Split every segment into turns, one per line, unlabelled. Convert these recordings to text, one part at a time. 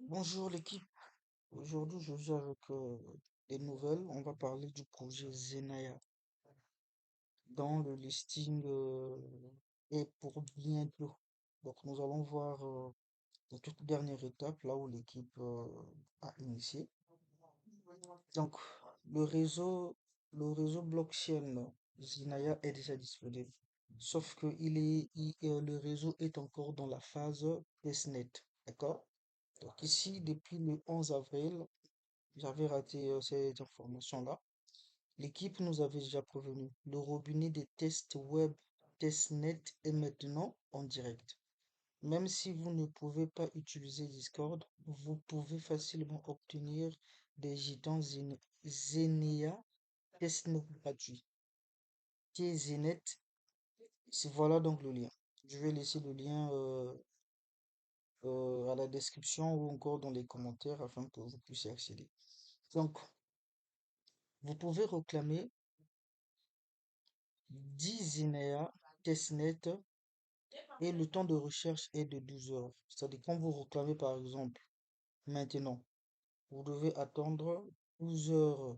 Bonjour l'équipe, aujourd'hui je viens avec des nouvelles. On va parler du projet Zenaya dans le listing est pour bientôt. Donc nous allons voir la toute dernière étape là où l'équipe a initié. Donc le réseau, le réseau blockchain Zenaya est déjà disponible. Sauf que le réseau est encore dans la phase testnet. D'accord? Donc ici, depuis le 11 avril, j'avais raté cette information-là. L'équipe nous avait déjà prévenu. Le robinet des tests web testnet est maintenant en direct. Même si vous ne pouvez pas utiliser Discord, vous pouvez facilement obtenir des jetons Zenea testnet gratuits. Qui est Zenet? Voilà donc le lien. Je vais laisser le lien à la description ou encore dans les commentaires afin que vous puissiez accéder. Donc, vous pouvez réclamer 10 INEA testnet et le temps de recherche est de 12 heures. C'est-à-dire quand vous réclamez par exemple maintenant, vous devez attendre 12 heures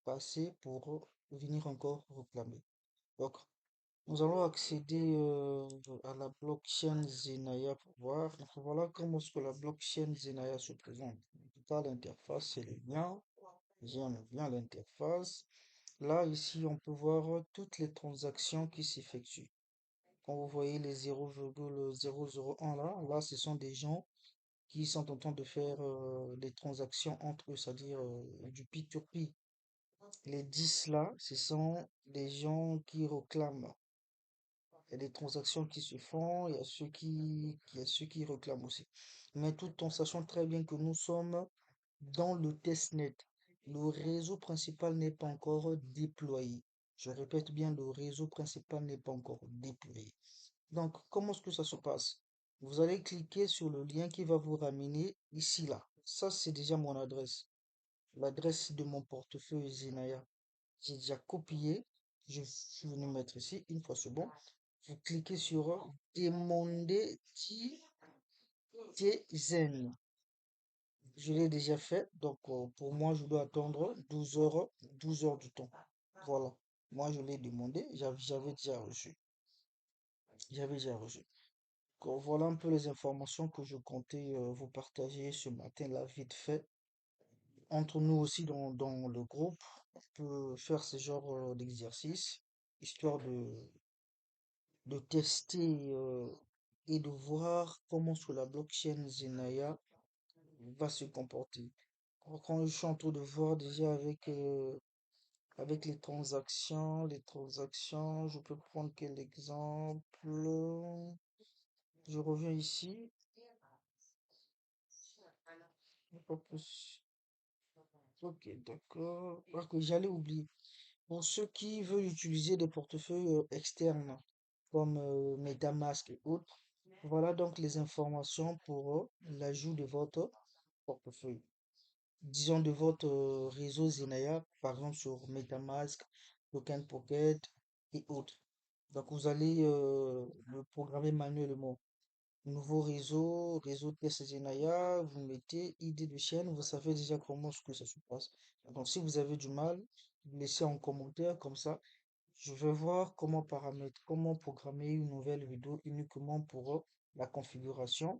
passées pour venir encore réclamer. Donc, nous allons accéder à la blockchain Zenaya pour voir. Donc, voilà comment est-ce que la blockchain Zenaya se présente. En tout cas, l'interface, c'est le bien. J'aime bien l'interface. Là, ici, on peut voir toutes les transactions qui s'effectuent. Quand vous voyez les 0,001 là, ce sont des gens qui sont en train de faire des transactions entre eux, c'est-à-dire du P2P. Les 10 là, ce sont des gens qui réclament. Il y a des transactions qui se font, il y a ceux qui réclament aussi. Mais tout en sachant très bien que nous sommes dans le testnet. Le réseau principal n'est pas encore déployé. Je répète bien, le réseau principal n'est pas encore déployé. Donc, comment est-ce que ça se passe? Vous allez cliquer sur le lien qui va vous ramener ici, là. Ça, c'est déjà mon adresse. L'adresse de mon portefeuille Zenaya. J'ai déjà copié. Je suis venu mettre ici. Une fois c'est bon. Vous cliquez sur demander Zen. Je l'ai déjà fait. Donc, pour moi, je dois attendre 12 heures du temps. Voilà. Moi, je l'ai demandé. J'avais déjà reçu. J'avais déjà reçu. Voilà un peu les informations que je comptais vous partager ce matin là vite fait. Entre nous aussi dans le groupe, on peut faire ce genre d'exercice, histoire de tester et de voir comment sur la blockchain Zenaya va se comporter. Quand je suis en train de voir déjà avec les transactions, je peux prendre quel exemple? Je reviens ici. Hop, ok, d'accord. Parce que j'allais oublier. Pour ceux qui veulent utiliser des portefeuilles externes, comme MetaMask et autres, voilà donc les informations pour l'ajout de votre portefeuille. Disons de votre réseau Zenaya, par exemple sur MetaMask, Token Pocket et autres. Donc vous allez le programmer manuellement. Nouveau réseau test Zenaya, vous mettez ID de chaîne, vous savez déjà comment ce que ça se passe. Donc si vous avez du mal, laissez en commentaire comme ça. Je vais voir comment programmer une nouvelle vidéo uniquement pour la configuration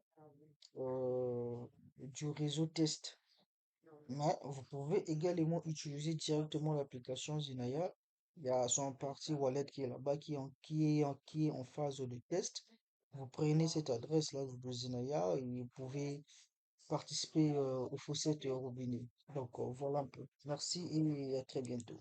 euh, du réseau test. Mais vous pouvez également utiliser directement l'application Zinaya. Il y a son partie wallet qui est là-bas, qui est en phase de test. Vous prenez cette adresse-là de Zinaya et vous pouvez participer au Fawcett Robinet. Donc voilà un peu. Merci et à très bientôt.